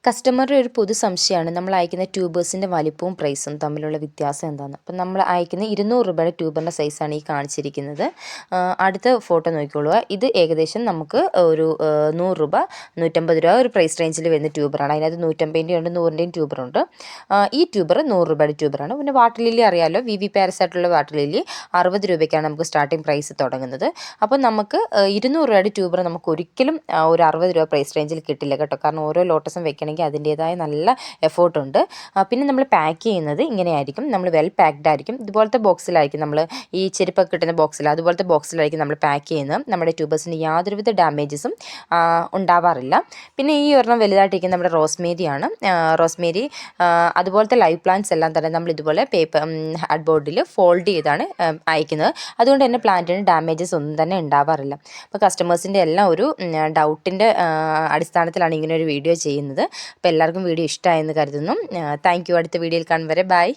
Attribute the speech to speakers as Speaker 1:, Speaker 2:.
Speaker 1: കസ്റ്റമറുടെ ഒരു പൊതു സംശയമാണ് നമ്മൾ അയക്കുന്ന ട്യൂബേഴ്സിൻ്റെ വലിപ്പവും പ്രൈസും തമ്മിലുള്ള വ്യത്യാസം എന്താണെന്ന്. അപ്പം നമ്മൾ അയക്കുന്ന 200 രൂപയുടെ ട്യൂബറിൻ്റെ സൈസാണ് ഈ കാണിച്ചിരിക്കുന്നത്. അടുത്ത ഫോട്ടോ നോക്കിക്കോളുക. ഇത് ഏകദേശം നമുക്ക് ഒരു 100 രൂപ 150 രൂപ ഒരു പ്രൈസ് റേഞ്ചിൽ വരുന്ന ട്യൂബറാണ്. അതിനകത്ത് 150ൻ്റെയും ഉണ്ട് 100ൻ്റെയും ട്യൂബറുണ്ട്. ഈ ട്യൂബർ 100 രൂപയുടെ ട്യൂബറാണ്. പിന്നെ വാട്ടർ ലില്ലി അറിയാമല്ലോ, വി പാരസ് ആയിട്ടുള്ള വാട്ടർ ലില്ലി 60 രൂപയ്ക്കാണ് നമുക്ക് സ്റ്റാർട്ടിംഗ് പ്രൈസ് തുടങ്ങുന്നത്. അപ്പം നമുക്ക് 200 രൂപയുടെ ട്യൂബർ നമുക്ക് ഒരിക്കലും ഒരു 60 രൂപ പ്രൈസ് റേഞ്ചിൽ കിട്ടില്ല കേട്ടോ. കാരണം ഓരോ ലോട്ടസും വെക്കണമെങ്കിൽ അതിൻ്റേതായ നല്ല എഫേർട്ടുണ്ട്. പിന്നെ നമ്മൾ പാക്ക് ചെയ്യുന്നത് ഇങ്ങനെയായിരിക്കും. നമ്മൾ വെൽ പാക്ഡ് ആയിരിക്കും. ഇതുപോലത്തെ ബോക്സിലായിരിക്കും നമ്മൾ ഈ ചെരുപ്പൊക്കെ കിട്ടുന്ന ബോക്സിൽ, അതുപോലത്തെ ബോക്സിലായിരിക്കും നമ്മൾ പാക്ക് ചെയ്യുന്നത്. നമ്മുടെ ട്യൂബേഴ്സിന് യാതൊരുവിധ ഡാമേജസും ഉണ്ടാവാറില്ല. പിന്നെ ഈ ഒരെണ്ണം വലുതായിട്ടിരിക്കുന്ന നമ്മുടെ റോസ്മേരിയാണ്. റോസ്മേരി അതുപോലത്തെ ലൈവ് പ്ലാന്റ്സ് എല്ലാം തന്നെ നമ്മൾ ഇതുപോലെ പേപ്പർ ഹാർഡ് ബോർഡിൽ ഫോൾഡ് ചെയ്താണ് അയക്കുന്നത്. അതുകൊണ്ട് തന്നെ പ്ലാന്റിന് ഡാമേജസ് ഒന്നും തന്നെ ഉണ്ടാവാറില്ല. അപ്പോൾ കസ്റ്റമേഴ്സിൻ്റെ എല്ലാം ഒരു ഡൗട്ടിൻ്റെ അടിസ്ഥാനത്തിലാണ് ഇങ്ങനെ ഒരു വീഡിയോ ചെയ്യുന്നത്. അപ്പോൾ എല്ലാവർക്കും വീഡിയോ ഇഷ്ടമായെന്ന് കരുതുന്നു. Thank you. അടുത്ത വീഡിയോയിൽ കാണും വരെ ബൈ.